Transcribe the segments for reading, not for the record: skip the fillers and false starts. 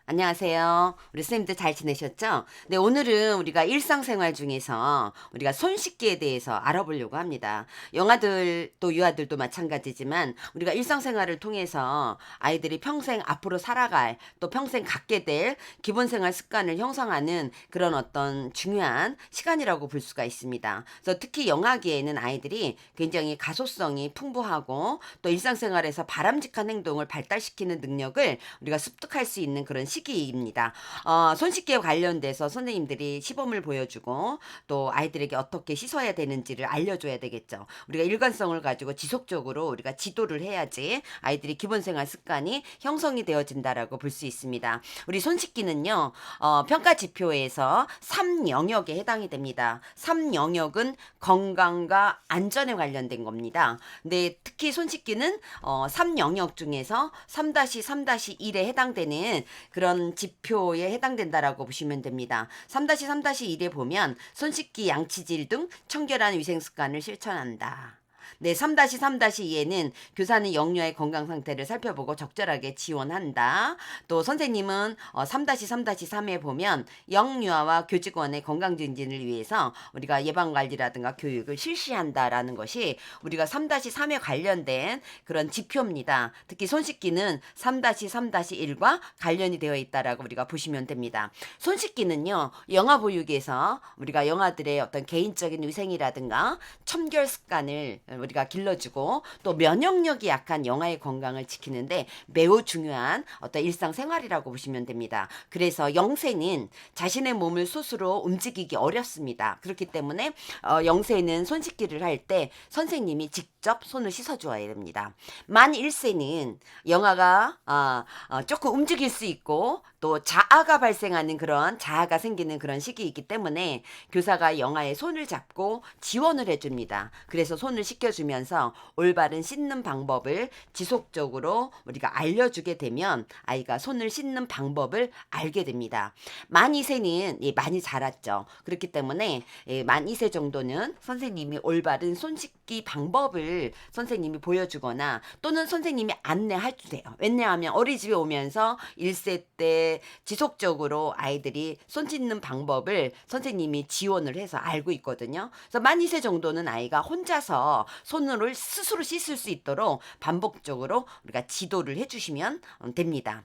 안녕하세요. 우리 선생님들 잘 지내셨죠? 네, 오늘은 우리가 일상생활 중에서 우리가 손 씻기에 대해서 알아보려고 합니다. 영아들 또 유아들도 마찬가지지만 우리가 일상생활을 통해서 아이들이 평생 앞으로 살아갈 또 평생 갖게 될 기본생활 습관을 형성하는 그런 어떤 중요한 시간이라고 볼 수가 있습니다. 그래서 특히 영아기에는 아이들이 굉장히 가소성이 풍부하고 또 일상생활에서 바람직한 행동을 발달시키는 능력을 우리가 습득할 수 있는 그런 시기입니다. 손 씻기에 관련돼서 선생님들이 시범을 보여주고 또 아이들에게 어떻게 씻어야 되는지를 알려줘야 되겠죠. 우리가 일관성을 가지고 지속적으로 우리가 지도를 해야지 아이들이 기본생활 습관이 형성이 되어진다라고 볼 수 있습니다. 우리 손 씻기는요, 평가 지표에서 3영역에 해당이 됩니다. 3영역은 건강과 안전에 관련된 겁니다. 근데 특히 손 씻기는 3영역 중에서 3-3-1에 해당되는 그런 지표에 해당된다라고 보시면 됩니다. 3-3-1에 보면 손 씻기, 양치질 등 청결한 위생 습관을 실천한다. 네, 3-3-2에는 교사는 영유아의 건강 상태를 살펴보고 적절하게 지원한다. 또 선생님은 3-3-3에 보면 영유아와 교직원의 건강 증진을 위해서 우리가 예방관리라든가 교육을 실시한다라는 것이 우리가 3-3에 관련된 그런 지표입니다. 특히 손 씻기는 3-3-1과 관련이 되어 있다라고 우리가 보시면 됩니다. 손 씻기는요, 영아 보육에서 우리가 영아들의 어떤 개인적인 위생이라든가 청결 습관을 우리가 길러주고 또 면역력이 약한 영아의 건강을 지키는데 매우 중요한 어떤 일상생활이라고 보시면 됩니다. 그래서 영세는 자신의 몸을 스스로 움직이기 어렵습니다. 그렇기 때문에 영세는 손 씻기를 할 때 선생님이 직접 손을 씻어주어야 됩니다. 만 1세는 영아가 조금 움직일 수 있고 또 자아가 발생하는 그런 자아가 생기는 그런 시기이기 때문에 교사가 영아의 손을 잡고 지원을 해줍니다. 그래서 손을 씻겨주면서 올바른 씻는 방법을 지속적으로 우리가 알려주게 되면 아이가 손을 씻는 방법을 알게 됩니다. 만 2세는 많이 자랐죠. 그렇기 때문에 만 2세 정도는 선생님이 올바른 손 씻기 방법을 선생님이 보여주거나 또는 선생님이 안내해 주세요. 왜냐하면 어린이집에 오면서 1세 때 지속적으로 아이들이 손 씻는 방법을 선생님이 지원을 해서 알고 있거든요. 그래서 만 2세 정도는 아이가 혼자서 손으로 스스로 씻을 수 있도록 반복적으로 우리가 지도를 해주시면 됩니다.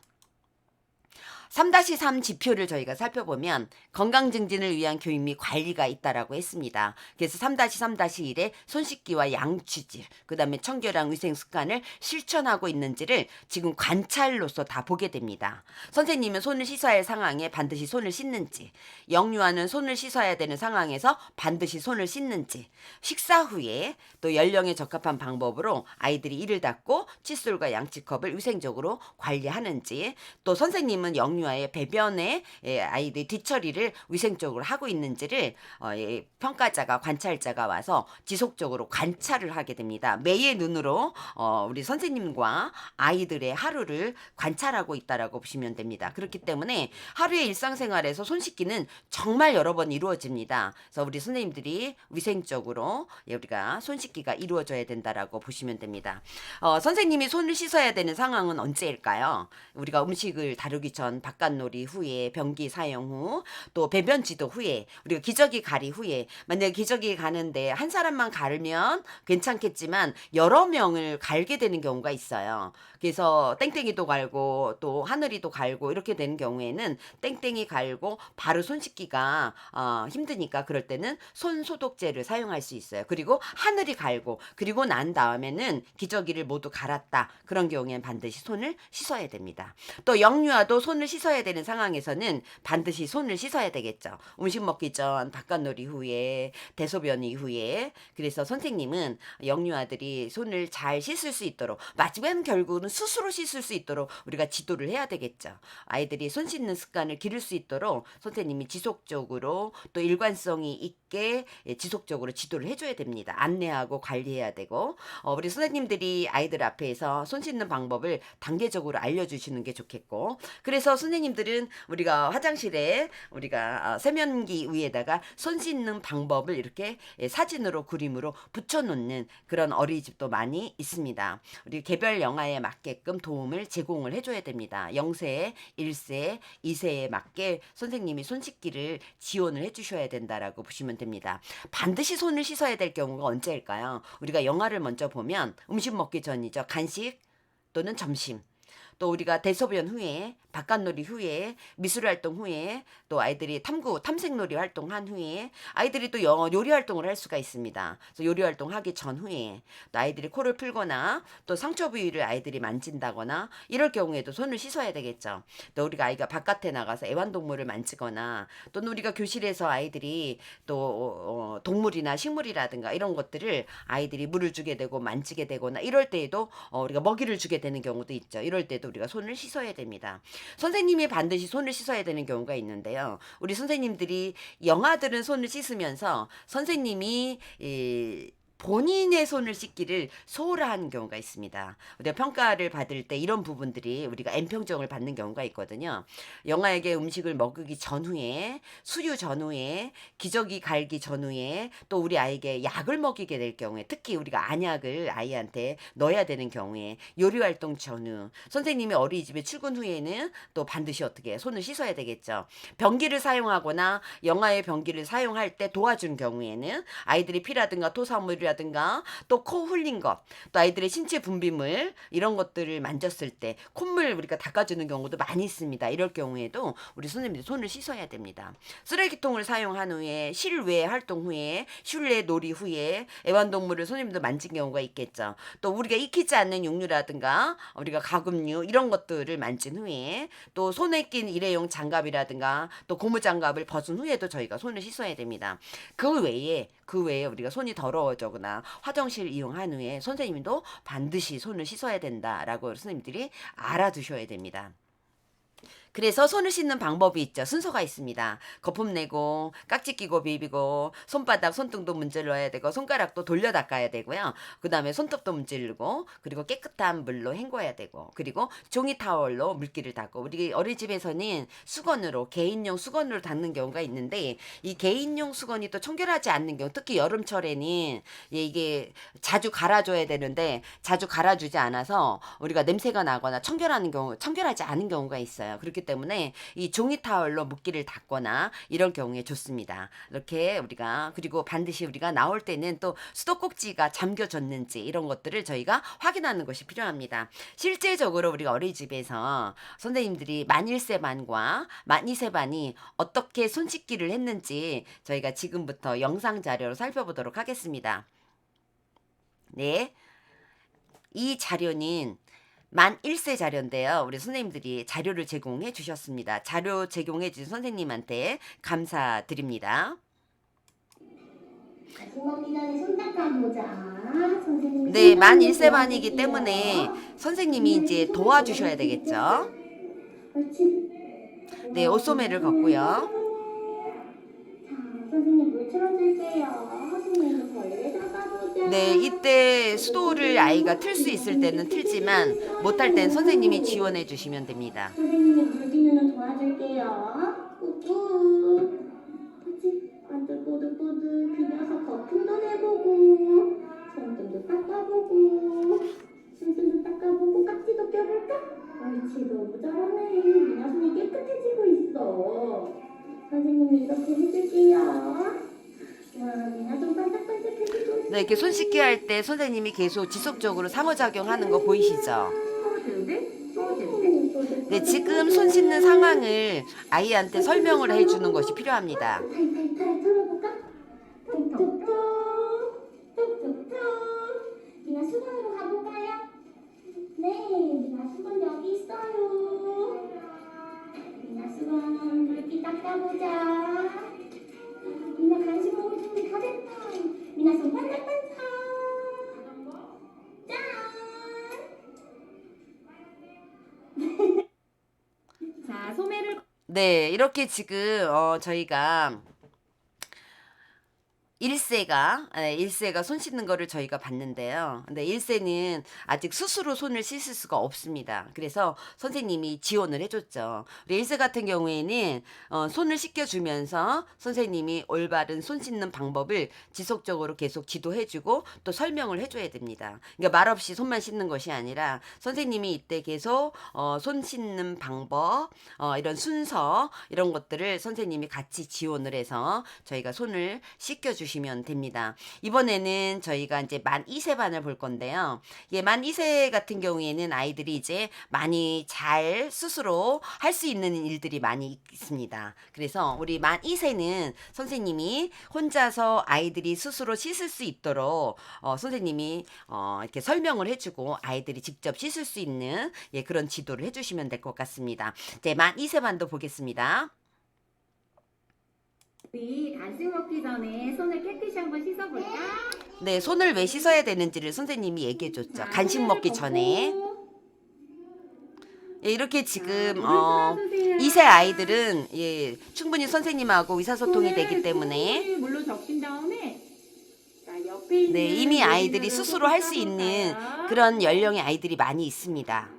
3-3 지표를 저희가 살펴보면 건강 증진을 위한 교육 및 관리가 있다라고 했습니다. 그래서 3-3-1에 손 씻기와 양치질, 그다음에 청결한 위생 습관을 실천하고 있는지를 지금 관찰로서 다 보게 됩니다. 선생님은 손을 씻어야 할 상황에 반드시 손을 씻는지, 영유아는 손을 씻어야 되는 상황에서 반드시 손을 씻는지, 식사 후에 또 연령에 적합한 방법으로 아이들이 이를 닦고 칫솔과 양치컵을 위생적으로 관리하는지, 또 선생님은 영유아의 배변에 아이들 뒤처리를 위생적으로 하고 있는지를 평가자가 관찰자가 와서 지속적으로 관찰을 하게 됩니다. 매의 눈으로 우리 선생님과 아이들의 하루를 관찰하고 있다라고 보시면 됩니다. 그렇기 때문에 하루의 일상생활에서 손 씻기는 정말 여러 번 이루어집니다. 그래서 우리 선생님들이 위생적으로 우리가 손 씻기가 이루어져야 된다라고 보시면 됩니다. 선생님이 손을 씻어야 되는 상황은 언제일까요? 우리가 음식을 다루기 전 바깥놀이 후에 변기 사용 후 또 배변 지도 후에 우리가 기저귀 가리 후에 만약에 기저귀 가는데 한 사람만 갈면 괜찮겠지만 여러 명을 갈게 되는 경우가 있어요. 그래서 땡땡이도 갈고 또 하늘이도 갈고 이렇게 되는 경우에는 땡땡이 갈고 바로 손 씻기가 힘드니까 그럴 때는 손 소독제를 사용할 수 있어요. 그리고 하늘이 갈고 그리고 난 다음에는 기저귀를 모두 갈았다. 그런 경우에는 반드시 손을 씻어야 됩니다. 또 영유아도 손을 씻어야 되는 상황에서는 반드시 손을 씻어야 되겠죠. 음식 먹기 전, 바깥놀이 후에, 대소변 이후에. 그래서 선생님은 영유아들이 손을 잘 씻을 수 있도록 마지막엔 결국은 스스로 씻을 수 있도록 우리가 지도를 해야 되겠죠. 아이들이 손 씻는 습관을 기를 수 있도록 선생님이 지속적으로 또 일관성이 있게 맞게 지속적으로 지도를 해줘야 됩니다. 안내하고 관리해야 되고 우리 선생님들이 아이들 앞에서 손 씻는 방법을 단계적으로 알려주시는 게 좋겠고 그래서 선생님들은 우리가 화장실에 우리가 세면기 위에다가 손 씻는 방법을 이렇게 사진으로 그림으로 붙여놓는 그런 어린이집도 많이 있습니다. 우리 개별 영아에 맞게끔 도움을 제공을 해줘야 됩니다. 0세, 1세, 2세에 맞게 선생님이 손 씻기를 지원을 해주셔야 된다라고 보시면 됩니다. 반드시 손을 씻어야 될 경우가 언제일까요? 우리가 영화를 먼저 보면 음식 먹기 전이죠. 간식 또는 점심. 또 우리가 대소변 후에 바깥놀이 후에 미술활동 후에 또 아이들이 탐색놀이 활동한 후에 아이들이 또 요리 활동을 할 수가 있습니다. 그래서 요리 활동하기 전후에 또 아이들이 코를 풀거나 또 상처 부위를 아이들이 만진다거나 이럴 경우에도 손을 씻어야 되겠죠. 또 우리가 아이가 바깥에 나가서 애완동물을 만지거나 또는 우리가 교실에서 아이들이 또 동물이나 식물이라든가 이런 것들을 아이들이 물을 주게 되고 만지게 되거나 이럴 때에도 우리가 먹이를 주게 되는 경우도 있죠. 이럴 때도 우리가 손을 씻어야 됩니다. 선생님이 반드시 손을 씻어야 되는 경우가 있는데요. 우리 선생님들이 영아들은 손을 씻으면서 선생님이 본인의 손을 씻기를 소홀한 경우가 있습니다. 우리가 평가를 받을 때 이런 부분들이 우리가 N평점을 받는 경우가 있거든요. 영아에게 음식을 먹이기 전후에 수유 전후에 기저귀 갈기 전후에 또 우리 아이에게 약을 먹이게 될 경우에 특히 우리가 안약을 아이한테 넣어야 되는 경우에 요리활동 전후 선생님이 어린이집에 출근 후에는 또 반드시 어떻게 해요? 손을 씻어야 되겠죠. 변기를 사용하거나 영아의 변기를 사용할 때 도와준 경우에는 아이들이 피라든가 토사물이라든가 또 코 흘린 것, 또 아이들의 신체 분비물 이런 것들을 만졌을 때 콧물 우리가 닦아주는 경우도 많이 있습니다. 이럴 경우에도 우리 선생님들이 손을 씻어야 됩니다. 쓰레기통을 사용한 후에 실외 활동 후에 실내 놀이 후에 애완동물을 선생님도 만진 경우가 있겠죠. 또 우리가 익히지 않는 육류라든가 우리가 가금류 이런 것들을 만진 후에 또 손에 낀 일회용 장갑이라든가 또 고무장갑을 벗은 후에도 저희가 손을 씻어야 됩니다. 그 외에 우리가 손이 더러워져거나 화장실 이용한 후에 선생님도 반드시 손을 씻어야 된다라고 선생님들이 알아두셔야 됩니다. 그래서 손을 씻는 방법이 있죠. 순서가 있습니다. 거품 내고 깍지 끼고 비비고 손바닥 손등도 문질러야 되고 손가락도 돌려 닦아야 되고요. 그 다음에 손톱도 문지르고 그리고 깨끗한 물로 헹궈야 되고 그리고 종이 타월로 물기를 닦고 우리 어린이집에서는 수건으로 개인용 수건으로 닦는 경우가 있는데 이 개인용 수건이 또 청결하지 않는 경우 특히 여름철에는 이게 자주 갈아줘야 되는데 자주 갈아주지 않아서 우리가 냄새가 나거나 청결하지 않은 경우가 있어요. 그렇기 때문에 이 종이 타월로 물기를 닦거나 이런 경우에 좋습니다. 이렇게 우리가 그리고 반드시 우리가 나올 때는 또 수도꼭지가 잠겨졌는지 이런 것들을 저희가 확인하는 것이 필요합니다. 실제적으로 우리가 어린이집에서 선생님들이 만 1세 반과 만 2세 반이 어떻게 손 씻기를 했는지 저희가 지금부터 영상 자료로 살펴보도록 하겠습니다. 네. 이 자료는 만 1세 자료인데요. 우리 선생님들이 자료를 제공해 주셨습니다. 자료 제공해 주신 선생님한테 감사드립니다. 다시 먹기 전에 손 닦아보자. 선생님이 네, 만 손 1세 닦는 거 반이기 때문에 도와줄게요. 선생님이 이제 도와주셔야 되겠죠. 옳지. 네, 와, 옷소매를 손 걷고요. 닦아보네. 자, 선생님 물 틀어줄게요. 선생님 벌레 잡아보자. 네, 이때 수도를 선생님 아이가 틀 수 있을 때는 틀지만 못할 땐 선생님이 지원해 주시면 됩니다. 선생님이 물 비누는 도와줄게요. 꾹꾹. 그치? 반들꼬들꼬들 비벼서 거품도 내보고 손등도 닦아보고 손등도 닦아보고 깍지도 껴볼까? 옳지 너무 잘하네. 미나 손이 깨끗해지고 있어. 선생님이 이렇게 해줄게요. 와 미나 손 반짝반짝해지고 있어. 네, 이렇게 손 씻기 할 때 선생님이 계속 지속적으로 상호작용하는 거 보이시죠? 네, 지금 손 씻는 상황을 아이한테 설명을 해주는 것이 필요합니다. 타이타이타이 털어볼까? 톡톡톡 톡톡톡. 미나 수건으로 가볼까요? 네, 미나 수건 여기 있어요. 미나 수건 물기 닦아보자. 미나 간식 먹을 준비 다 됐다. 미나 손 반짝반짝. 짠! 자, 소매를 네, 이렇게 지금 저희가 일세가 손 씻는 거를 저희가 봤는데요. 근데 일세는 아직 스스로 손을 씻을 수가 없습니다. 그래서 선생님이 지원을 해줬죠. 우리 일세 같은 경우에는 손을 씻겨주면서 선생님이 올바른 손 씻는 방법을 지속적으로 계속 지도해주고 또 설명을 해줘야 됩니다. 그러니까 말없이 손만 씻는 것이 아니라 선생님이 이때 계속 손 씻는 방법, 이런 순서 이런 것들을 선생님이 같이 지원을 해서 저희가 손을 씻겨주시면 됩니다. 이번에는 저희가 이제 만 2세반을 볼 건데요. 예, 만 2세 같은 경우에는 아이들이 이제 많이 잘 스스로 할 수 있는 일들이 많이 있습니다. 그래서 우리 만 2세는 선생님이 혼자서 아이들이 스스로 씻을 수 있도록 선생님이 이렇게 설명을 해주고 아이들이 직접 씻을 수 있는 예, 그런 지도를 해주시면 될 것 같습니다. 이제 만 2세반도 보겠습니다. 우리 간식 먹기 전에 손을 깨끗이 한번 씻어볼까? 네, 손을 왜 씻어야 되는지를 선생님이 얘기해 줬죠. 자, 간식 손을 먹기 걷고 전에. 예, 이렇게 지금 물을 틀어주세요. 2세 아이들은 예, 충분히 선생님하고 의사소통이 되기 때문에 손을 물로 적신 다음에 자, 옆에 있는 네, 이미 아이들이 물비누를 스스로 할 수 꾹 있는 짜볼까요? 그런 연령의 아이들이 많이 있습니다.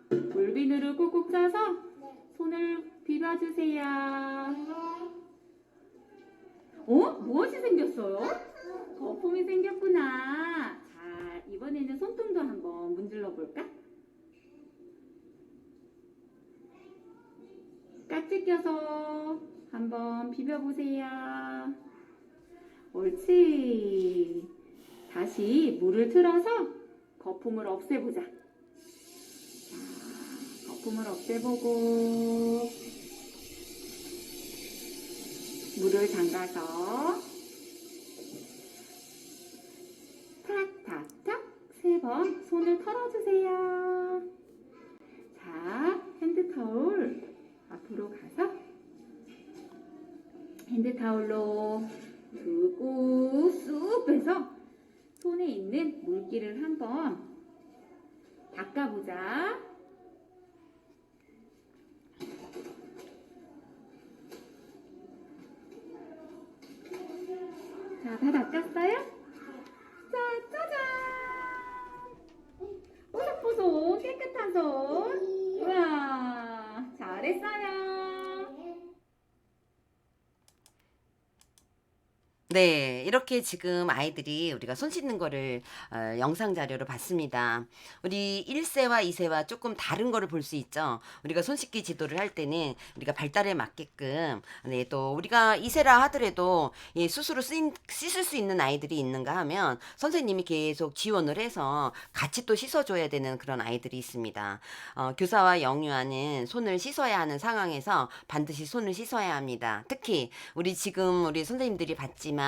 물비누를 꾹꾹 짜서 손을 비벼주세요. 무엇이 생겼어요? 거품이 생겼구나. 자, 이번에는 손등도 한번 문질러 볼까? 깍지 껴서 한번 비벼보세요. 옳지. 다시 물을 틀어서 거품을 없애보자. 자, 거품을 없애보고 물을 담가서 탁탁탁 3번 손을 털어주세요. 자, 핸드타올 앞으로 가서 핸드타올로 두고 쑥 빼서 손에 있는 물기를 한번 닦아보자. 자, 다 닦았어요? 자, 짜잔! 뽀송뽀송 깨끗한 손. 우와, 잘했어요. 네, 이렇게 지금 아이들이 우리가 손 씻는 거를 영상 자료로 봤습니다. 우리 1세와 2세와 조금 다른 거를 볼 수 있죠. 우리가 손 씻기 지도를 할 때는 우리가 발달에 맞게끔 네, 또 우리가 2세라 하더라도 예, 스스로 씻을 수 있는 아이들이 있는가 하면 선생님이 계속 지원을 해서 같이 또 씻어줘야 되는 그런 아이들이 있습니다. 교사와 영유아는 손을 씻어야 하는 상황에서 반드시 손을 씻어야 합니다. 특히 우리 지금 우리 선생님들이 봤지만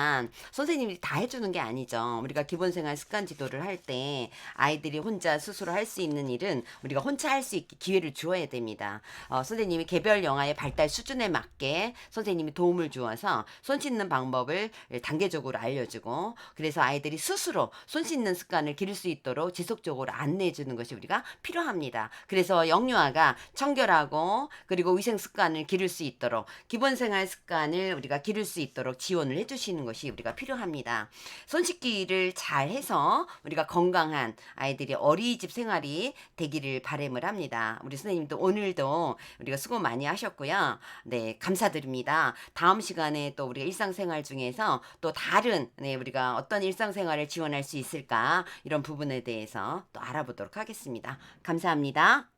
선생님이 다 해주는 게 아니죠. 우리가 기본생활 습관 지도를 할 때 아이들이 혼자 스스로 할 수 있는 일은 우리가 혼자 할 수 있게 기회를 주어야 됩니다. 선생님이 개별 영아의 발달 수준에 맞게 선생님이 도움을 주어서 손 씻는 방법을 단계적으로 알려주고 그래서 아이들이 스스로 손 씻는 습관을 기를 수 있도록 지속적으로 안내해 주는 것이 우리가 필요합니다. 그래서 영유아가 청결하고 그리고 위생 습관을 기를 수 있도록 기본생활 습관을 우리가 기를 수 있도록 지원을 해주시는 것이 우리가 필요합니다. 손 씻기를 잘 해서 우리가 건강한 아이들이 어린이집 생활이 되기를 바람을 합니다. 우리 선생님도 오늘도 우리가 수고 많이 하셨고요. 네, 감사드립니다. 다음 시간에 또 우리가 일상생활 중에서 또 다른 네, 우리가 어떤 일상생활을 지원할 수 있을까 이런 부분에 대해서 또 알아보도록 하겠습니다. 감사합니다.